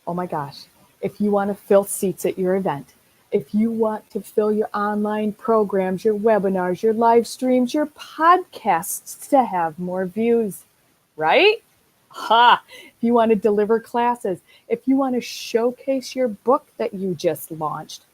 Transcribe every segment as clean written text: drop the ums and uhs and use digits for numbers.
Oh my gosh. If you want to fill seats at your event, if you want to fill your online programs, your webinars, your live streams, your podcasts to have more views, right? Ha! If you want to deliver classes, if you want to showcase your book that you just launched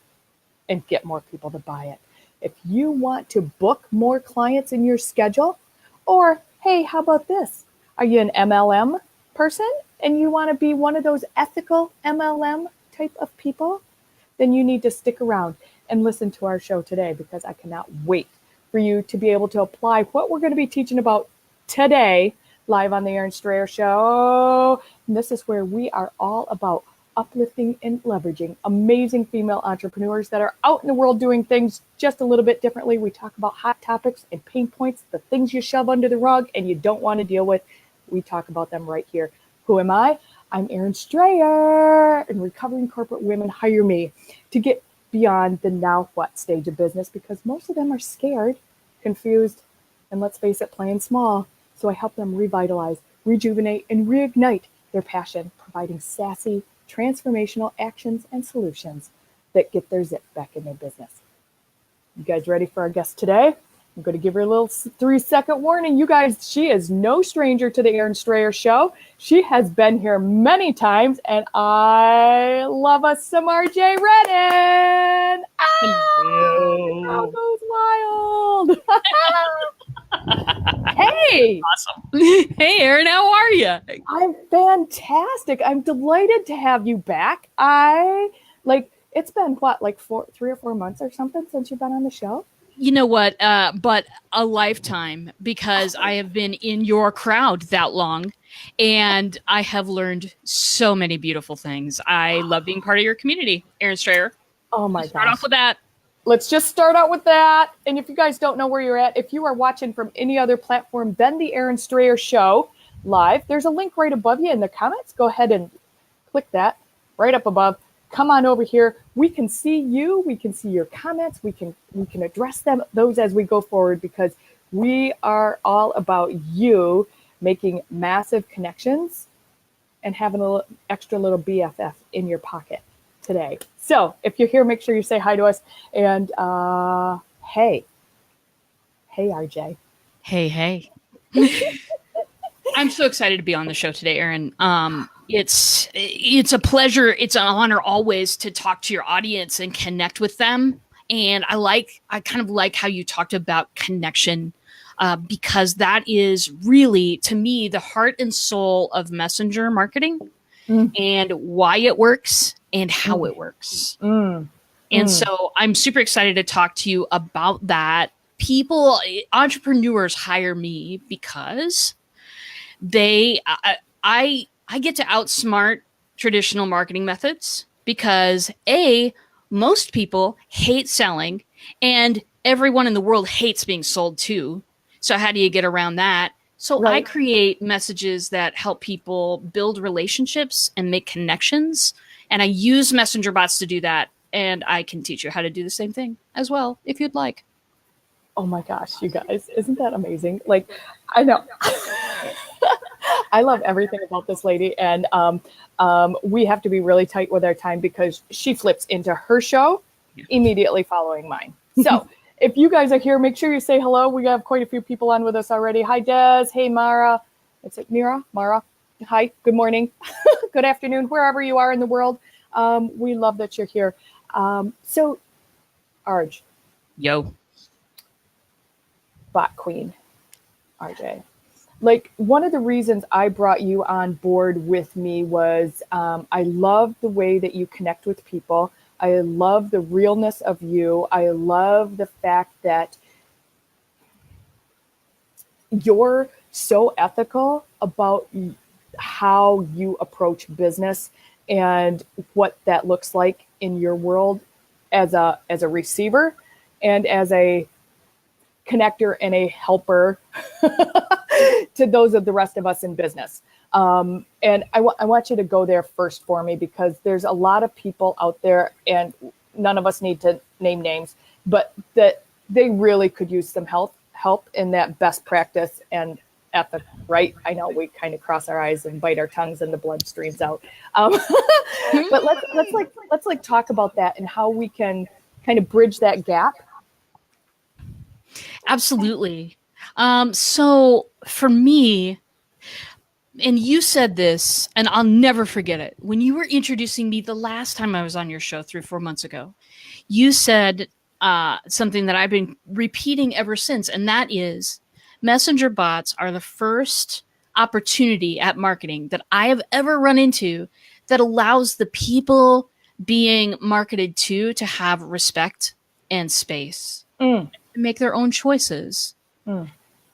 and get more people to buy it, if you want to book more clients in your schedule, or hey, how about this? Are you an MLM person and you want to be one of those ethical MLM type of people? Then you need to stick around and listen to our show today, because I cannot wait for you to be able to apply what we're going to be teaching about today live on the Erin Strayer Show. And this is where we are all about uplifting and leveraging amazing female entrepreneurs that are out in the world doing things just a little bit differently. We talk about hot topics and pain points, the things you shove under the rug and you don't want to deal with. We talk about them right here. Who am I? I'm Erin Strayer, and recovering corporate women hire me to get beyond the now what stage of business, because most of them are scared, confused, and let's face it, playing small. So I help them revitalize, rejuvenate, and reignite their passion, providing sassy, transformational actions and solutions that get their zip back in their business. You guys ready for our guest today? I'm going to give her a little 3-second warning. You guys, she is no stranger to the Erin Strayer Show. She has been here many times, and I love us some RJ Redden. Crowd goes wild. Hey. Awesome. Hey, Erin, how are you? I'm fantastic. I'm delighted to have you back. It's been what, like 3 or 4 months or something since you've been on the show? You know what? But a lifetime, because I have been in your crowd that long, and I have learned so many beautiful things. I love being part of your community, Erin Strayer. Oh my gosh. Start off with that. Let's just start out with that. And if you guys don't know where you're at, if you are watching from any other platform than the Erin Strayer Show live, there's a link right above you in the comments. Go ahead and click that right up above. Come on over here. We can see you. We can see your comments. We can address those as we go forward, because we are all about you making massive connections and having a extra little BFF in your pocket today. So if you're here, make sure you say hi to us. And hey, RJ. Hey. I'm so excited to be on the show today, Erin. It's a pleasure. It's an honor always to talk to your audience and connect with them. And I kind of like how you talked about connection, because that is really, to me, the heart and soul of messenger marketing, and why it works and how it works. And so I'm super excited to talk to you about that. Entrepreneurs hire me because I get to outsmart traditional marketing methods, because most people hate selling, and everyone in the world hates being sold to. So how do you get around that? So right. I create messages that help people build relationships and make connections. And I use messenger bots to do that. And I can teach you how to do the same thing as well, if you'd like. Oh my gosh, you guys, isn't that amazing? Like, I know. I love everything about this lady. And we have to be really tight with our time, because she flips into her show immediately following mine. So if you guys are here, make sure you say hello. We have quite a few people on with us already. Hi, Des. Hey, Mara. Is it Mira? Mara. Hi. Good morning. Good afternoon, wherever you are in the world. We love that you're here. So, Arj. Yo. Bot Queen, RJ. Like, one of the reasons I brought you on board with me was I love the way that you connect with people. I love the realness of you. I love the fact that you're so ethical about how you approach business and what that looks like in your world as a receiver and as a connector and a helper to those of the rest of us in business. And I want you to go there first for me, because there's a lot of people out there, and none of us need to name names, but that they really could use some help in that best practice and ethical, right? I know we kind of cross our eyes and bite our tongues and the blood streams out. But let's talk about that and how we can kind of bridge that gap. Absolutely. So for me, and you said this, and I'll never forget it. When you were introducing me the last time I was on your show 3 or 4 months ago, you said something that I've been repeating ever since, and that is messenger bots are the first opportunity at marketing that I have ever run into that allows the people being marketed to have respect and space and make their own choices.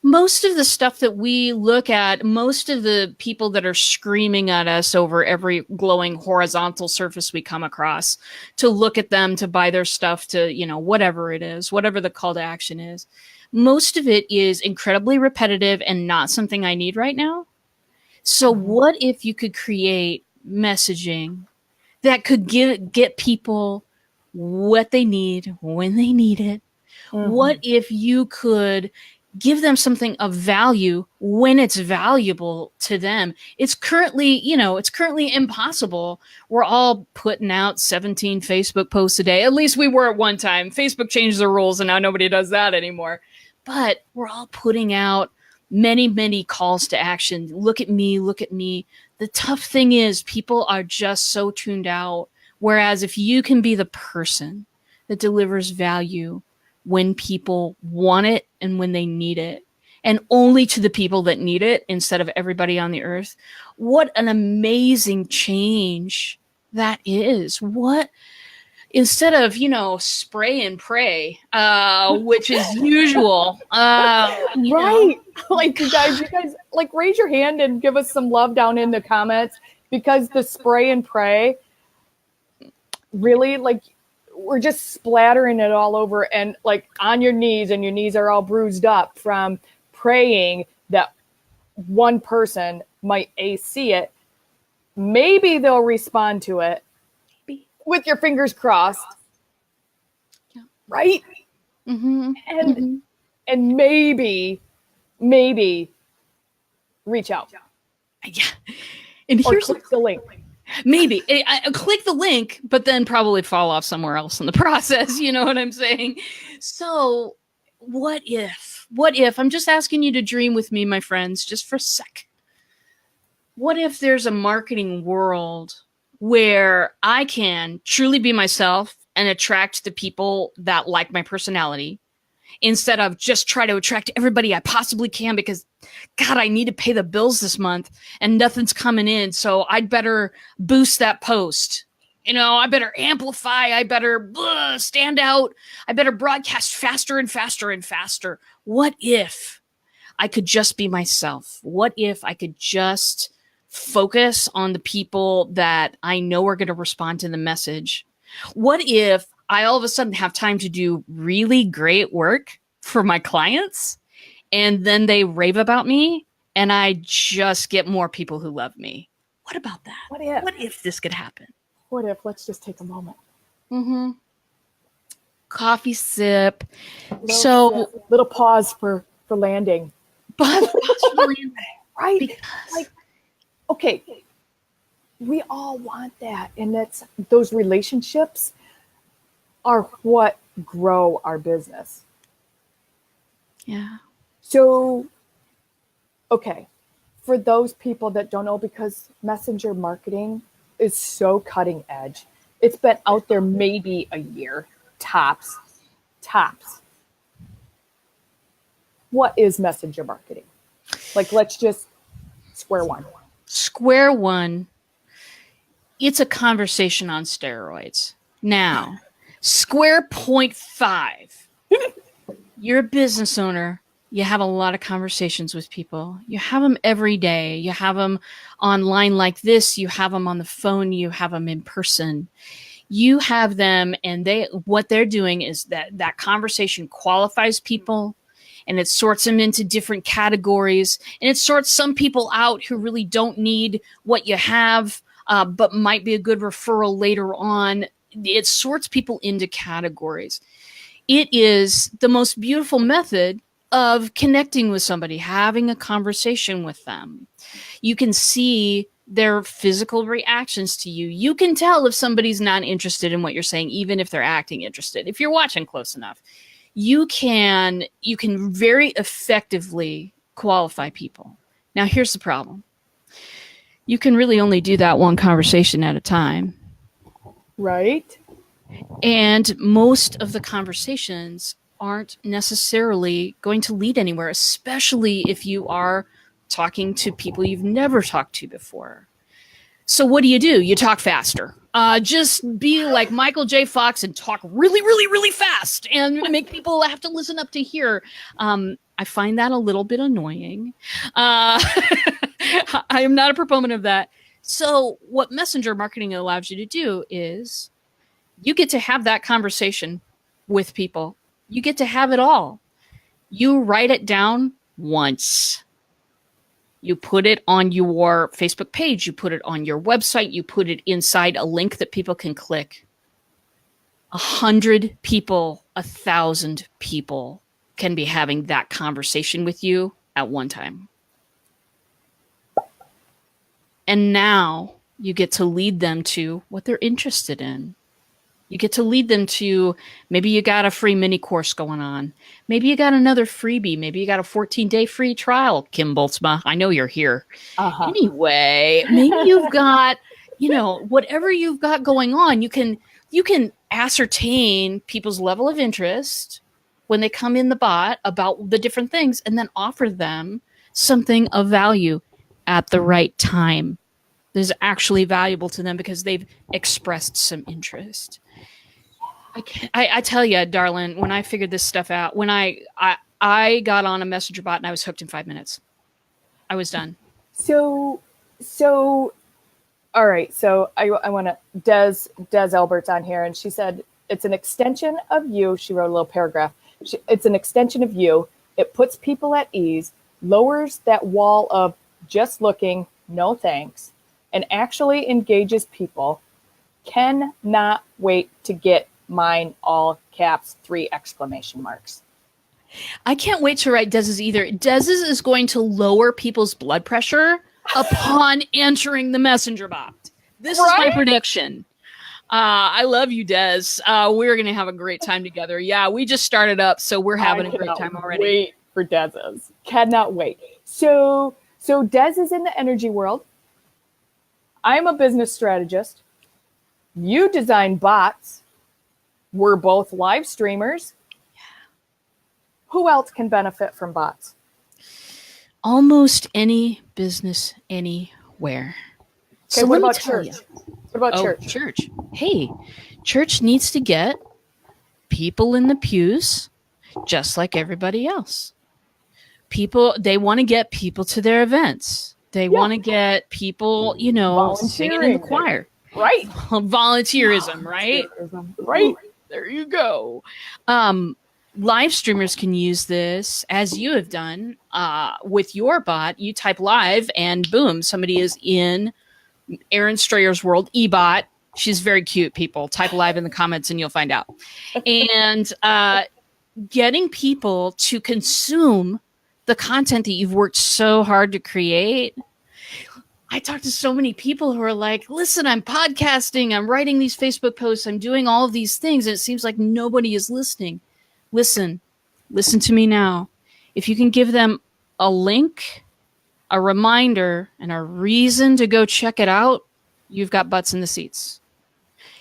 Most of the stuff that we look at, most of the people that are screaming at us over every glowing horizontal surface we come across to look at them, to buy their stuff, to, you know, whatever it is, whatever the call to action is, most of it is incredibly repetitive and not something I need right now. So what if you could create messaging that could get people what they need when they need it? What if you could give them something of value when it's valuable to them? It's currently impossible. We're all putting out 17 Facebook posts a day. At least we were at one time. Facebook changed the rules and now nobody does that anymore. But we're all putting out many, many calls to action. Look at me, look at me. The tough thing is people are just so tuned out. Whereas if you can be the person that delivers value when people want it and when they need it, and only to the people that need it instead of everybody on the earth, what an amazing change that is. What, instead of, spray and pray, which is usual. Right. Like you guys like raise your hand and give us some love down in the comments, because the spray and pray really, like, we're just splattering it all over and like on your knees, and your knees are all bruised up from praying that one person might see it. Maybe they'll respond to it with your fingers crossed. Yeah. Right. And maybe reach out. Yeah. And or here's click the link. Maybe I click the link, but then probably fall off somewhere else in the process. You know what I'm saying? So what if I'm just asking you to dream with me, my friends, just for a sec. What if there's a marketing world where I can truly be myself and attract the people that like my personality, instead of just try to attract everybody I possibly can because, God, I need to pay the bills this month and nothing's coming in. So I'd better boost that post. I better amplify. I better stand out. I better broadcast faster and faster and faster. What if I could just be myself? What if I could just focus on the people that I know are going to respond to the message? What if I all of a sudden have time to do really great work for my clients, and then they rave about me and I just get more people who love me? What about that? What if this could happen? What if? Let's just take a moment. Coffee sip. Little pause for landing. But right? Because, okay, we all want that, and those relationships are what grow our business. Yeah. So, okay, for those people that don't know, because messenger marketing is so cutting edge, it's been out there maybe a year, tops. What is messenger marketing? Like, let's just square one. It's a conversation on steroids. Now, square 0.5. You're a business owner. You have a lot of conversations with people. You have them every day. You have them online like this. You have them on the phone. You have them in person. You have them, and what they're doing is that conversation qualifies people, and it sorts them into different categories, and it sorts some people out who really don't need what you have, but might be a good referral later on. It sorts people into categories. It is the most beautiful method of connecting with somebody, having a conversation with them. You can see their physical reactions to you. You can tell if somebody's not interested in what you're saying, even if they're acting interested. If you're watching close enough, you can very effectively qualify people. Now, here's the problem. You can really only do that one conversation at a time. Right. And most of the conversations aren't necessarily going to lead anywhere, especially if you are talking to people you've never talked to before. So what do? You talk faster. Just be like Michael J. Fox and talk really, really, really fast and make people have to listen up to hear. I find that a little bit annoying. I am not a proponent of that. So what messenger marketing allows you to do is you get to have that conversation with people. You get to have it all. You write it down once. You put it on your Facebook page. You put it on your website. You put it inside a link that people can click. 100 people, 1,000 people can be having that conversation with you at one time. And now you get to lead them to what they're interested in. You get to lead them to, maybe you got a free mini course going on. Maybe you got another freebie. Maybe you got a 14-day free trial, Kim Boltzma. I know you're here. Anyway, maybe you've got, whatever you've got going on, you can ascertain people's level of interest when they come in the bot about the different things and then offer them something of value at the right time. That is actually valuable to them because they've expressed some interest. I tell you, darling, when I figured this stuff out, when I got on a messenger bot and I was hooked in 5 minutes. I was done. So, all right. So I want to, Des Albert's on here, and she said, it's an extension of you. She wrote a little paragraph. It's an extension of you. It puts people at ease, lowers that wall of just looking, no thanks, and actually engages people. Cannot wait to get mine, all caps, 3 exclamation marks. I can't wait to write Dez's either. Dez's is going to lower people's blood pressure upon entering the messenger bot. This is my prediction. I love you, Des. We're going to have a great time together. Yeah, we just started up, so we're having a great time already. Wait for Dez's. Cannot wait. So Des is in the energy world. I'm a business strategist. You design bots. We're both live streamers. Yeah. Who else can benefit from bots? Almost any business anywhere. Okay, so what about church? What about church? Church. Hey, church needs to get people in the pews just like everybody else. People, they want to get people to their events. They want to get people, singing in the choir. Right. Volunteerism, right? Right. There you go. Live streamers can use this, as you have done with your bot. You type live and boom, somebody is in Erin Strayer's world, eBot. She's very cute, people. Type live in the comments and you'll find out. And getting people to consume the content that you've worked so hard to create. I talk to so many people who are like, listen, I'm podcasting, I'm writing these Facebook posts, I'm doing all of these things, and it seems like nobody is listening. Listen to me now. If you can give them a link, a reminder, and a reason to go check it out, you've got butts in the seats.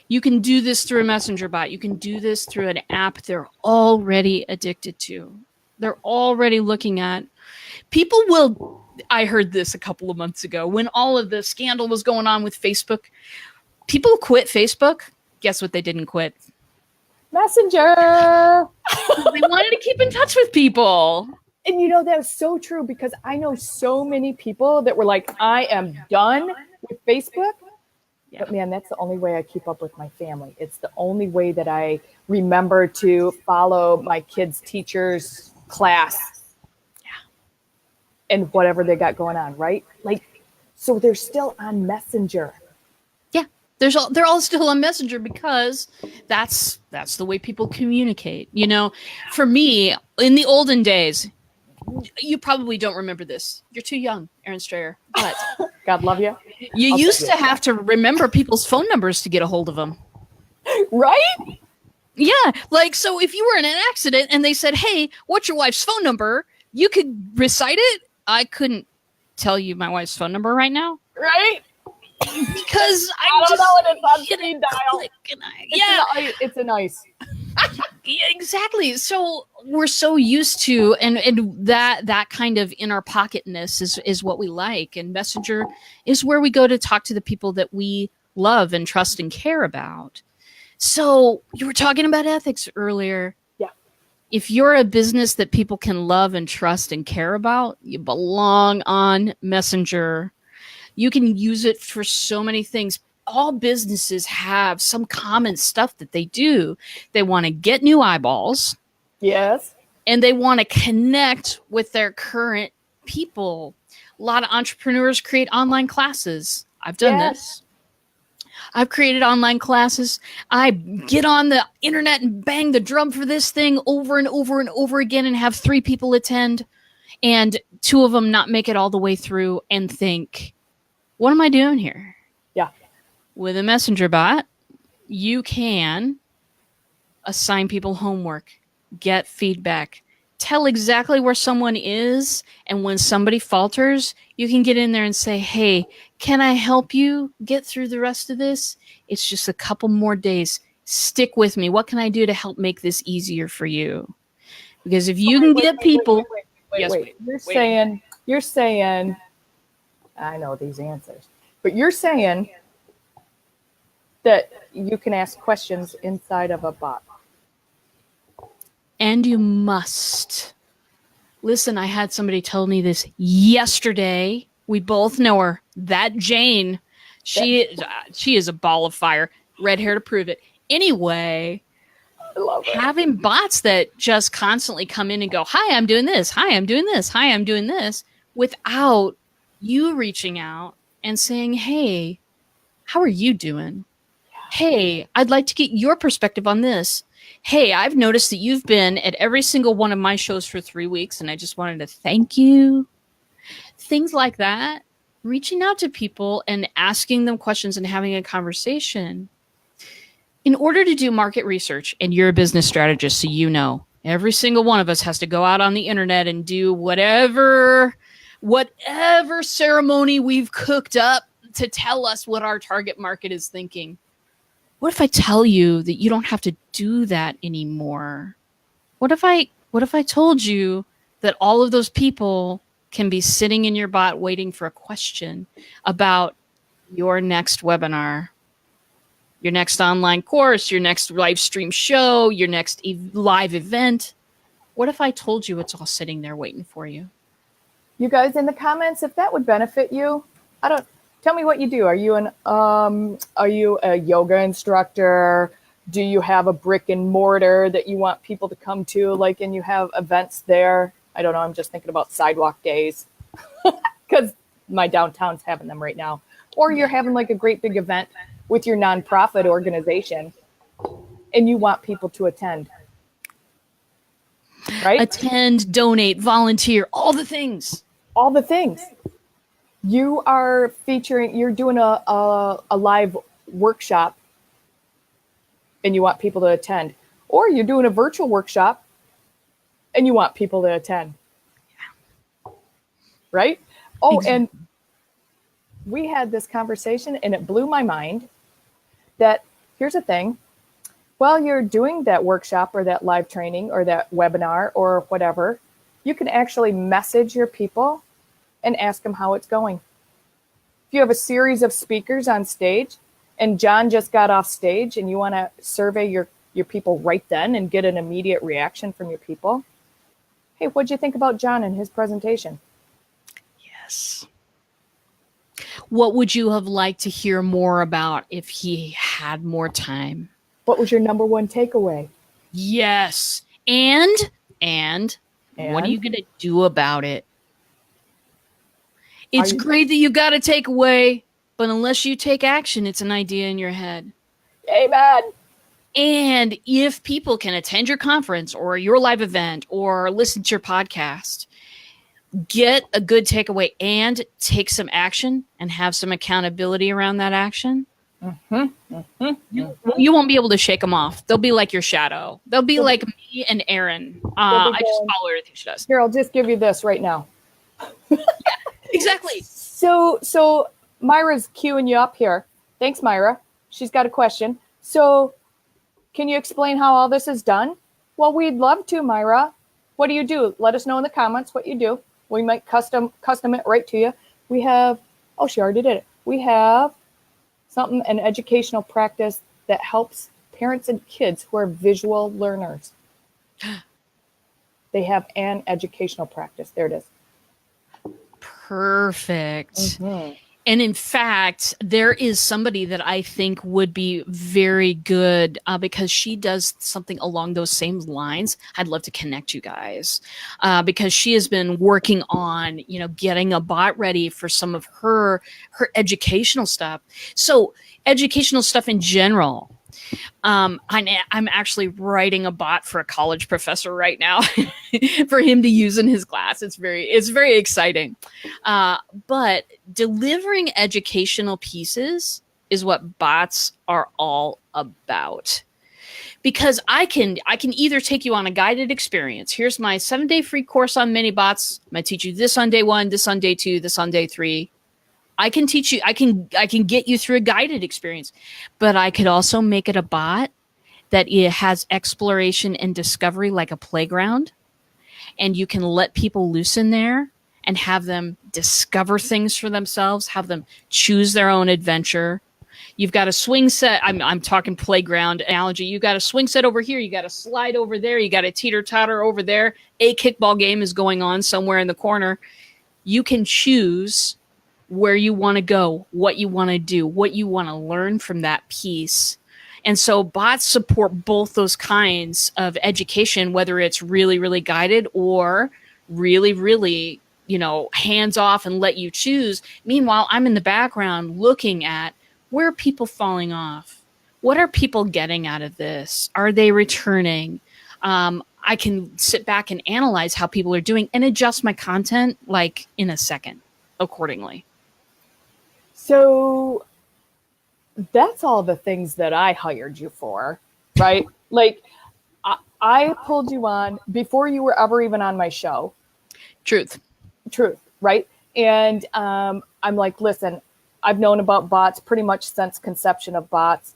You can do this through a messenger bot. You can do this through an app they're already addicted to. They're already looking at. People will... I heard this a couple of months ago when all of the scandal was going on with Facebook. People quit Facebook. Guess what they didn't quit? Messenger. They wanted to keep in touch with people. And that was so true because I know so many people that were like, I am done with Facebook. Yeah. But man, that's the only way I keep up with my family. It's the only way that I remember to follow my kids' teacher's class. And whatever they got going on, right? So they're still on Messenger. Yeah, they're all still on Messenger because that's the way people communicate. For me, in the olden days, you probably don't remember this. You're too young, Erin Strayer. But God love you. you used to have to remember people's phone numbers to get a hold of them. Right? Yeah. Like, so if you were in an accident and they said, hey, what's your wife's phone number? You could recite it. I couldn't tell you my wife's phone number right now. Right? Because I don't know, and it's on speed dial. It's an ice. Yeah, exactly. So we're so used to, and that kind of in our pocketness is what we like. And Messenger is where we go to talk to the people that we love and trust and care about. So you were talking about ethics earlier. Yeah. If you're a business that people can love and trust and care about, you belong on Messenger. You can use it for so many things. All businesses have some common stuff that they do. They want to get new eyeballs. Yes. And they want to connect with their current people. A lot of entrepreneurs create online classes. I've done this. I've created online classes. I get on the internet and bang the drum for this thing over and over and over again and have 3 people attend and 2 of them not make it all the way through and think, what am I doing here? Yeah. With a Messenger bot, you can assign people homework, get feedback, tell exactly where someone is. And when somebody falters, you can get in there and say, hey, can I help you get through the rest of this? It's just a couple more days. Stick with me. What can I do to help make this easier for you? Because if you can get people... Wait. You're saying, I know these answers, but you're saying that you can ask questions inside of a bot. And you must. Listen, I had somebody tell me this yesterday. We both know her. That Jane, she is a ball of fire. Red hair to prove it. Anyway, I love it. Having bots that just constantly come in and go, hi, I'm doing this. Hi, I'm doing this. Hi, I'm doing this. Without you reaching out and saying, hey, how are you doing? Hey, I'd like to get your perspective on this. Hey, I've noticed that you've been at every single one of my shows for 3 weeks, and I just wanted to thank you. Things like that. Reaching out to people and asking them questions and having a conversation. In order to do market research, and you're a business strategist, so you know, every single one of us has to go out on the internet and do whatever ceremony we've cooked up to tell us what our target market is thinking. What if I tell you that you don't have to do that anymore? What if I told you that all of those people can be sitting in your bot waiting for a question about your next webinar, your next online course, your next live stream show, your next live event? What if I told you it's all sitting there waiting for you? You guys in the comments, if that would benefit you, tell me what you do. Are you a yoga instructor? Do you have a brick and mortar that you want people to come to, and you have events there? I don't know. I'm just thinking about sidewalk days because my downtown's having them right now. Or you're having a great big event with your nonprofit organization and you want people to attend. Right? Attend, donate, volunteer, all the things. All the things. You are you're doing a live workshop and you want people to attend. Or you're doing a virtual workshop and you want people to attend. Yeah. Right? Oh, exactly. And we had this conversation and it blew my mind that here's the thing. While you're doing that workshop or that live training or that webinar or whatever, you can actually message your people and ask them how it's going. If you have a series of speakers on stage and John just got off stage and you want to survey your people right then and get an immediate reaction from your people, hey, what'd you think about John and his presentation? Yes. What would you have liked to hear more about if he had more time? What was your number one takeaway? Yes. And what are you going to do about it? It's great that you got a takeaway, but unless you take action, it's an idea in your head. Amen. And if people can attend your conference or your live event or listen to your podcast, get a good takeaway and take some action and have some accountability around that action, you won't be able to shake them off. They'll be like your shadow. They'll be like me and Erin. I just follow everything she does. Here, I'll just give you this right now. Yeah, exactly. So Myra's queuing you up here. Thanks, Myra. She's got a question. So can you explain how all this is done? Well, we'd love to, Myra. What do you do? Let us know in the comments what you do. We might custom it right to you. We have, oh, she already did it. We have an educational practice that helps parents and kids who are visual learners. They have an educational practice. There it is. Perfect. Mm-hmm. And in fact, there is somebody that I think would be very good because she does something along those same lines. I'd love to connect you guys because she has been working on, getting a bot ready for some of her educational stuff. So educational stuff in general. I'm actually writing a bot for a college professor right now for him to use in his class. It's very exciting. But delivering educational pieces is what bots are all about. Because I can either take you on a guided experience. Here's my 7-day free course on mini bots. I'm going to teach you this on day 1, this on day 2, this on day 3. I can teach you, I can get you through a guided experience, but I could also make it a bot that it has exploration and discovery like a playground. And you can let people loose in there and have them discover things for themselves, have them choose their own adventure. You've got a swing set. I'm talking playground analogy. You got a swing set over here. You got a slide over there. You got a teeter-totter over there. A kickball game is going on somewhere in the corner. You can choose where you want to go, what you want to do, what you want to learn from that piece. And so bots support both those kinds of education, whether it's really, really guided or really, really, hands off and let you choose. Meanwhile, I'm in the background looking at where are people falling off? What are people getting out of this? Are they returning? I can sit back and analyze how people are doing and adjust my content like in a second accordingly. So that's all the things that I hired you for, right? Like I pulled you on before you were ever even on my show. Truth, right? And I'm like, listen, I've known about bots pretty much since conception of bots.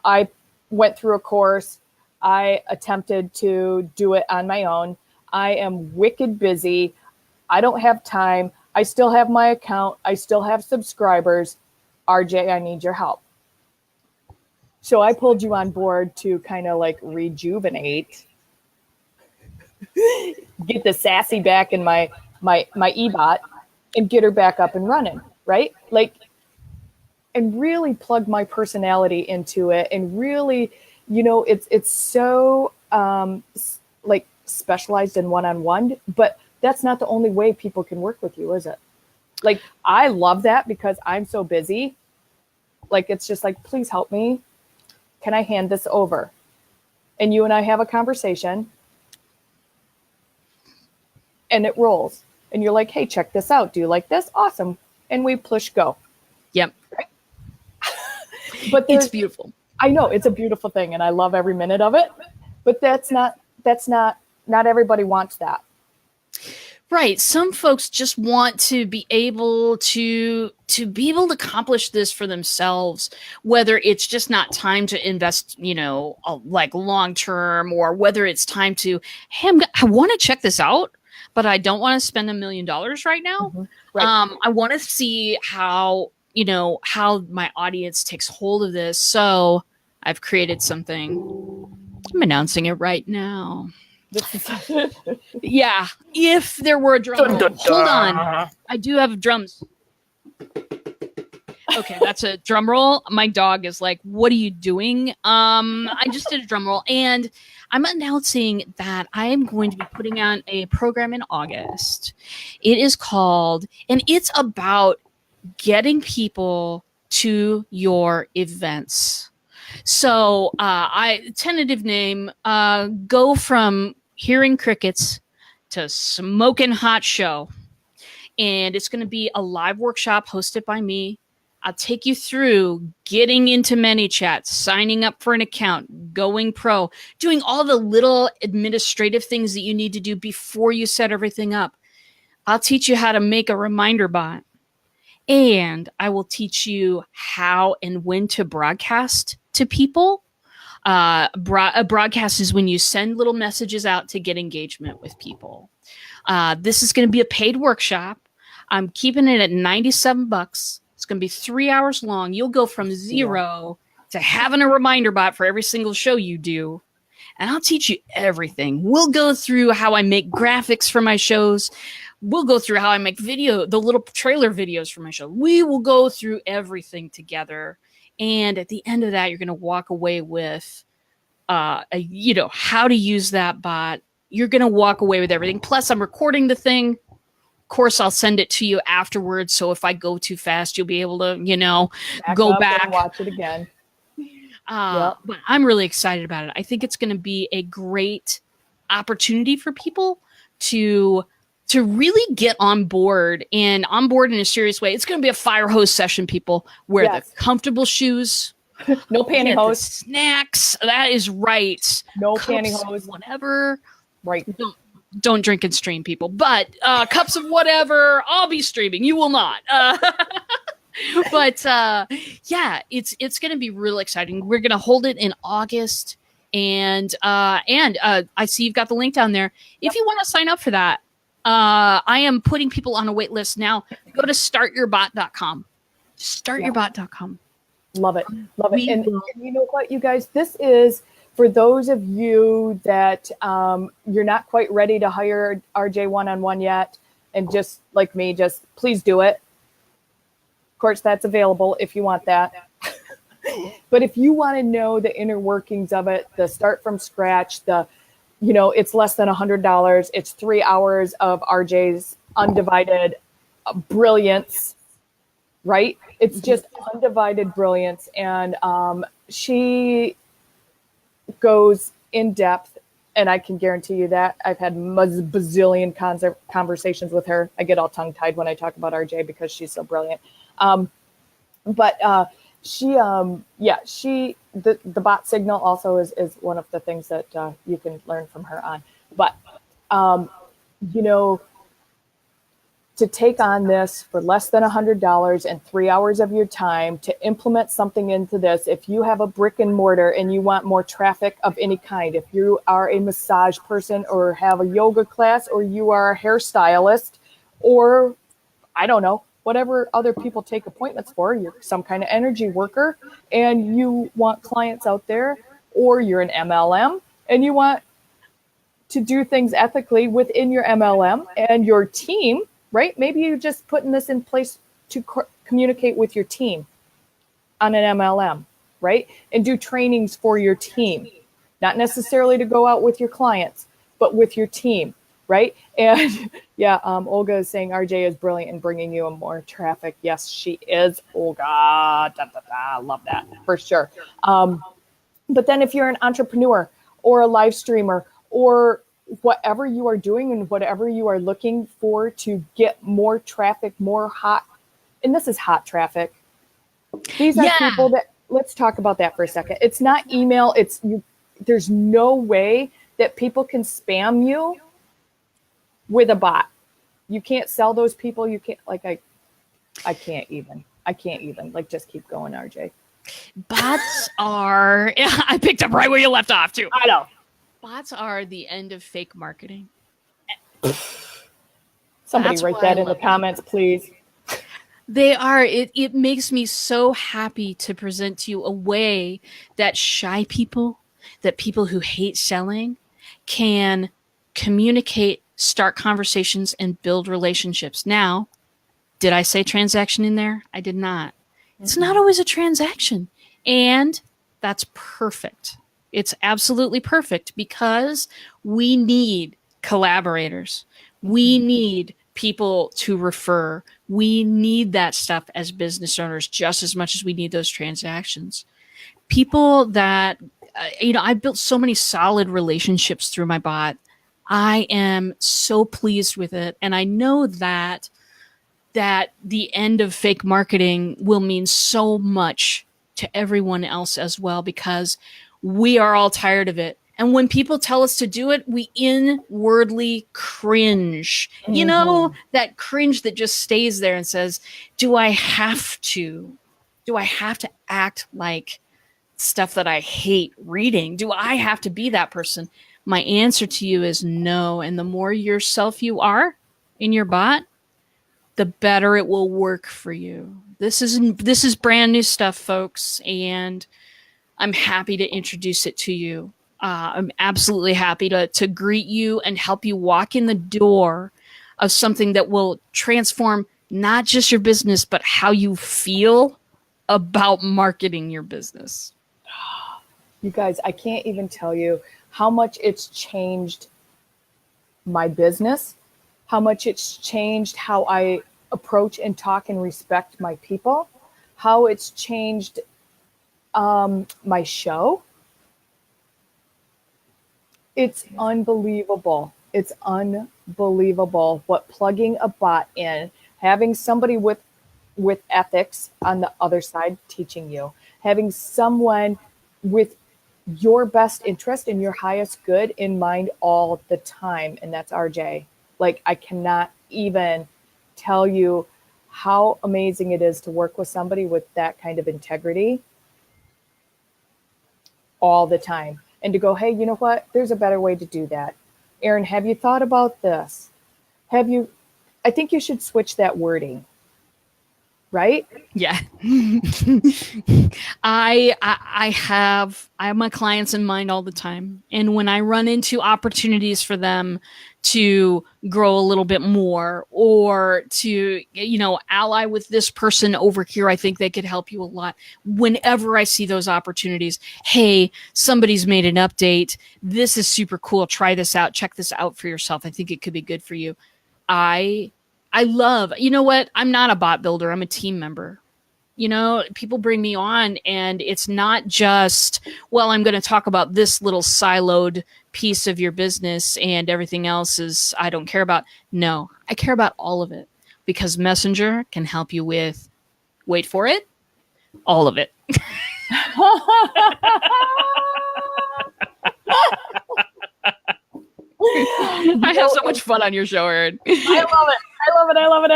I went through a course. I attempted to do it on my own. I am wicked busy. I don't have time. I still have my account. I still have subscribers. RJ, I need your help. So I pulled you on board to kind of like rejuvenate, get the sassy back in my e-bot and get her back up and running, right? Like, and really plug my personality into it and really, it's so like specialized in one-on-one, but that's not the only way people can work with you, is it? Like, I love that because I'm so busy. Like, it's just like, please help me. Can I hand this over? And you and I have a conversation and it rolls. And you're like, hey, check this out. Do you like this? Awesome. And we push go. Yep. Right? But it's beautiful. I know it's a beautiful thing and I love every minute of it, but not everybody wants that. Right. Some folks just want to be able to accomplish this for themselves, whether it's just not time to invest, like long term, or whether it's time to, hey, I want to check this out, but I don't want to spend $1 million right now. Mm-hmm. Right. I want to see how my audience takes hold of this. So I've created something. I'm announcing it right now. Yeah, if there were a drum roll. Hold on. I do have drums. Okay, that's a drum roll. My dog is like, what are you doing? I just did a drum roll, and I'm announcing that I am going to be putting on a program in August. It is called, and it's about getting people to your events. So tentative name, go from hearing crickets to smoking hot show. and it's going to be a live workshop hosted by me. I'll take you through getting into ManyChat, signing up for an account, going pro, doing all the little administrative things that you need to do before you set everything up. I'll teach you how to make a reminder bot, and I will teach you how and when to broadcast to people. A broadcast is when you send little messages out to get engagement with people. This is going to be a paid workshop. I'm keeping it at $97. It's going to be 3 hours long. You'll go from zero to having a reminder bot for every single show you do. And I'll teach you everything. We'll go through how I make graphics for my shows. We'll go through how I make the little trailer videos for my show. We will go through everything together. And at the end of that, you're going to walk away with, how to use that bot. You're going to walk away with everything. Plus, I'm recording the thing. Of course, I'll send it to you afterwards. So if I go too fast, you'll be able to, go back and watch it again. But I'm really excited about it. I think it's going to be a great opportunity for people to really get on board in a serious way. It's going to be a fire hose session, people. Wear the comfortable shoes. No pantyhose. Snacks. That is right. No pantyhose. Whatever. Right. Don't drink and stream, people. But cups of whatever. I'll be streaming. You will not. But it's going to be real exciting. We're going to hold it in August. And I see you've got the link down there. If you want to sign up for that, I am putting people on a wait list now. Go to startyourbot.com. Startyourbot.com. Love it. Love it. And you know what, you guys, this is for those of you that you're not quite ready to hire RJ one-on-one yet. And just like me, just please do it. Of course, that's available if you want that. But if you want to know the inner workings of it, the start from scratch, it's less than $100. It's 3 hours of RJ's undivided brilliance, right? It's just undivided brilliance. And she goes in depth, and I can guarantee you that. I've had bazillion conversations with her. I get all tongue-tied when I talk about RJ because she's so brilliant. The bot signal also is one of the things that you can learn from her on. But, to take on this for less than $100 and 3 hours of your time to implement something into this, if you have a brick and mortar and you want more traffic of any kind, if you are a massage person or have a yoga class, or you are a hairstylist, or I don't know, whatever other people take appointments for, you're some kind of energy worker and you want clients out there, or you're an MLM and you want to do things ethically within your MLM and your team, right? Maybe you're just putting this in place to communicate with your team on an MLM, right? And do trainings for your team, not necessarily to go out with your clients, but with your team. Right. And Olga is saying RJ is brilliant in bringing you more traffic. Yes, she is. Olga. Love that for sure. But then if you're an entrepreneur or a live streamer or whatever you are doing and whatever you are looking for to get more traffic, more hot, and this is hot traffic. These are people that, let's talk about that for a second. It's not email. It's you. There's no way that people can spam you with a bot. You can't sell those people. You can't, I can't even, just keep going, RJ. Bots are, I picked up right where you left off too. I know. Bots are the end of fake marketing. Somebody write that in the comments, please. They are. It makes me so happy to present to you a way that shy people, that people who hate selling, can communicate, start conversations, and build relationships. Now, did I say transaction in there? I did not. It's not always a transaction. And that's perfect. It's absolutely perfect because we need collaborators. We need people to refer. We need that stuff as business owners just as much as we need those transactions. People that, I've built so many solid relationships through my bot. I am so pleased with it. And I know that that the end of fake marketing will mean so much to everyone else as well, because we are all tired of it. And when people tell us to do it, we inwardly cringe. Mm-hmm. You know, that cringe that just stays there and says, do I have to? Do I have to act like stuff that I hate reading? Do I have to be that person? My answer to you is no. And the more yourself you are in your bot, the better it will work for you. This is brand new stuff, folks, and I'm happy to introduce it to you. I'm absolutely happy to greet you and help you walk in the door of something that will transform not just your business, but how you feel about marketing your business. You guys, I can't even tell you how much it's changed my business, how much it's changed how I approach and talk and respect my people, how it's changed my show. It's unbelievable. It's unbelievable what plugging a bot in, having somebody with ethics on the other side teaching you, having someone with your best interest and your highest good in mind all the time. And that's RJ. Like, I cannot even tell you how amazing it is to work with somebody with that kind of integrity all the time. And to go, hey, you know what? There's a better way to do that. Erin, have you thought about this? I think you should switch that wording. Right? Yeah. I have my clients in mind all the time. And when I run into opportunities for them to grow a little bit more, or to, ally with this person over here, I think they could help you a lot. Whenever I see those opportunities, hey, somebody's made an update. This is super cool. Try this out. Check this out for yourself. I think it could be good for you. I love, you know what? I'm not a bot builder. I'm a team member. People bring me on, and it's not just, well, I'm going to talk about this little siloed piece of your business and everything else is I don't care about. No, I care about all of it, because Messenger can help you with, wait for it, all of it. I have so much fun on your show, Erin. I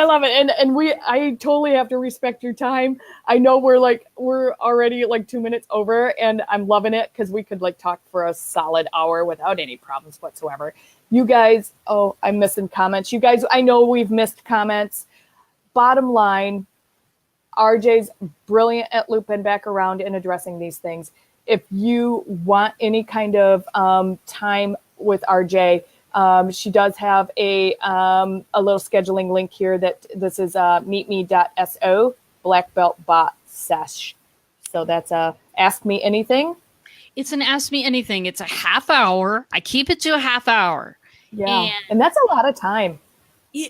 love it. And I totally have to respect your time. I know we're already 2 minutes over, and I'm loving it, because we could talk for a solid hour without any problems whatsoever. You guys, I'm missing comments. You guys, I know we've missed comments. Bottom line, RJ's brilliant at looping back around and addressing these things. If you want any kind of time with RJ, she does have a little scheduling link here. That this is meetme.so black belt bot sesh. So that's ask me anything. It's an ask me anything. It's a half hour. I keep it to a half hour. Yeah, and that's a lot of time.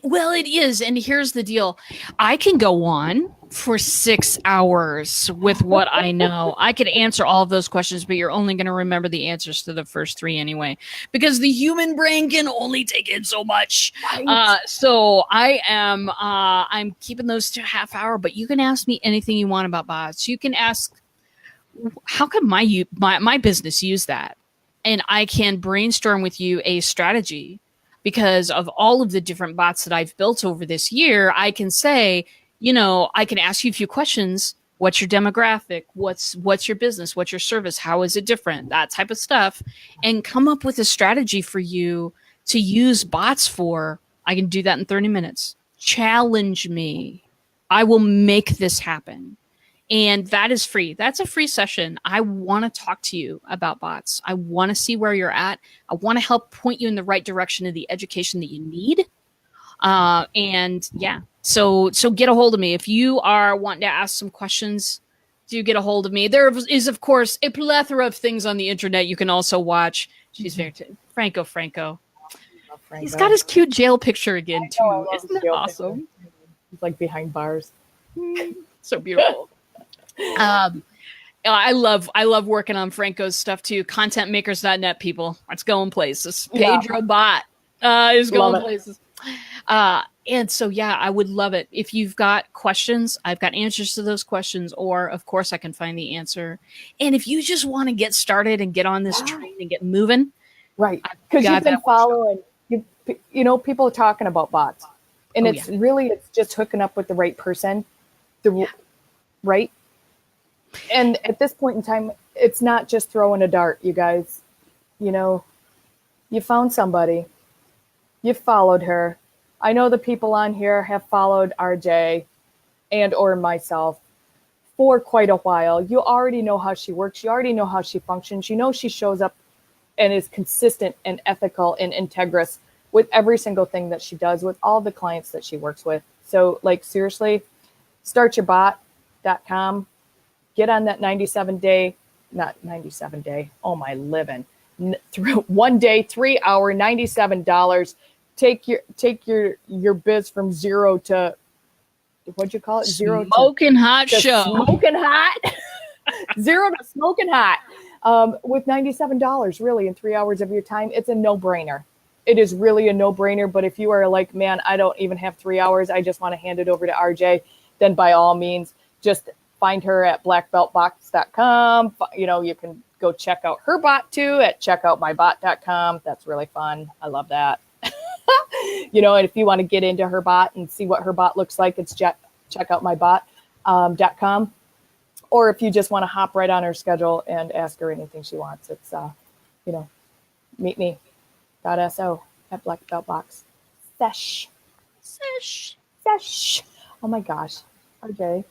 Well, it is. And here's the deal. I can go on for 6 hours with what I know. I could answer all of those questions, but you're only going to remember the answers to the first 3 anyway, because the human brain can only take in so much. Right. So I'm keeping those to a half hour, but you can ask me anything you want about bots. You can ask, how can my business use that? And I can brainstorm with you a strategy. Because of all of the different bots that I've built over this year, I can say, I can ask you a few questions. What's your demographic? What's your business? What's your service? How is it different? That type of stuff. And come up with a strategy for you to use bots for. I can do that in 30 minutes. Challenge me. I will make this happen. And that is free. That's a free session. I want to talk to you about bots. I want to see where you're at. I want to help point you in the right direction of the education that you need. And yeah, so get a hold of me. If you are wanting to ask some questions, do get a hold of me. There is, of course, a plethora of things on the internet you can also watch. She's very Franco. He's got his cute jail picture again too. Isn't that awesome? He's behind bars. So beautiful. I love working on Franco's stuff too. Contentmakers.net, people. It's going places. Pedro Bot is going places. And so, yeah, I would love it. If you've got questions, I've got answers to those questions, or of course, I can find the answer. And if you just want to get started and get on this train and get moving, Right. I've Because you've got been that workshop. following, you know, people are talking about bots. And Oh, it's yeah. really, it's just hooking up with the right person, Yeah. right? And at this point in time, it's not just throwing a dart, you guys. You know, you found somebody, you followed her. I know the people on here have followed RJ and or myself for quite a while. You already know how she works. You already know how she functions. You know she shows up and is consistent and ethical and integrous with every single thing that she does with all the clients that she works with. So, like, seriously, startyourbot.com, get on that 97 day, not 97 day, oh my living, through 1 day, 3 hour, $97. Take your biz from zero to, what'd you call it? Zero Smoking hot to show. smoking hot. Zero to smoking hot. With $97, really, in 3 hours of your time, it's a no-brainer. It is really a no-brainer. But if you are like, man, I don't even have 3 hours, I just want to hand it over to RJ, then by all means, just find her at blackbeltbox.com. You know, you can go check out her bot too at checkoutmybot.com. That's really fun. I love that. You know, and if you want to get into her bot and see what her bot looks like, it's checkoutmybot.com. Or if you just want to hop right on her schedule and ask her anything she wants, it's, you know, meet me.so at Black Belt Box. Sesh. Oh my gosh. RJ,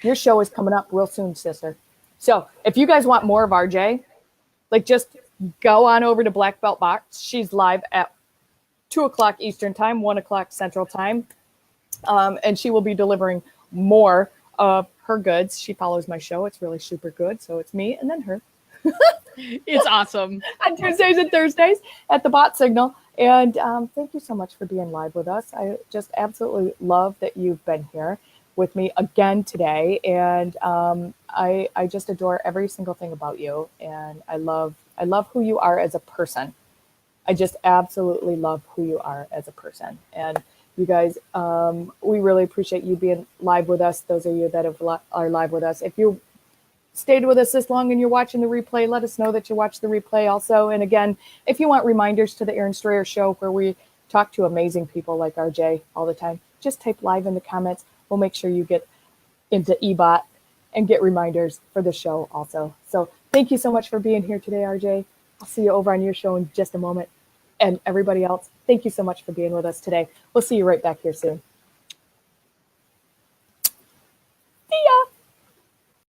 your show is coming up real soon, sister. So if you guys want more of RJ, like, just go on over to Black Belt Box. She's live at 2:00 Eastern time, 1:00 Central time. And she will be delivering more of her goods. She follows my show. It's really super good. So it's me and then her. It's awesome. On Tuesdays and Thursdays at the Bot Signal. And thank you so much for being live with us. I just absolutely love that you've been here with me again today. And I just adore every single thing about you. And I love who you are as a person. I just absolutely love who you are as a person. And you guys, we really appreciate you being live with us. Those of you that are live with us. If you stayed with us this long and you're watching the replay, let us know that you watched the replay also. And again, if you want reminders to the Erin Strayer Show, where we talk to amazing people like RJ all the time, just type live in the comments. We'll make sure you get into eBot and get reminders for the show also. So thank you so much for being here today, RJ. I'll see you over on your show in just a moment. And everybody else, thank you so much for being with us today. We'll see you right back here soon.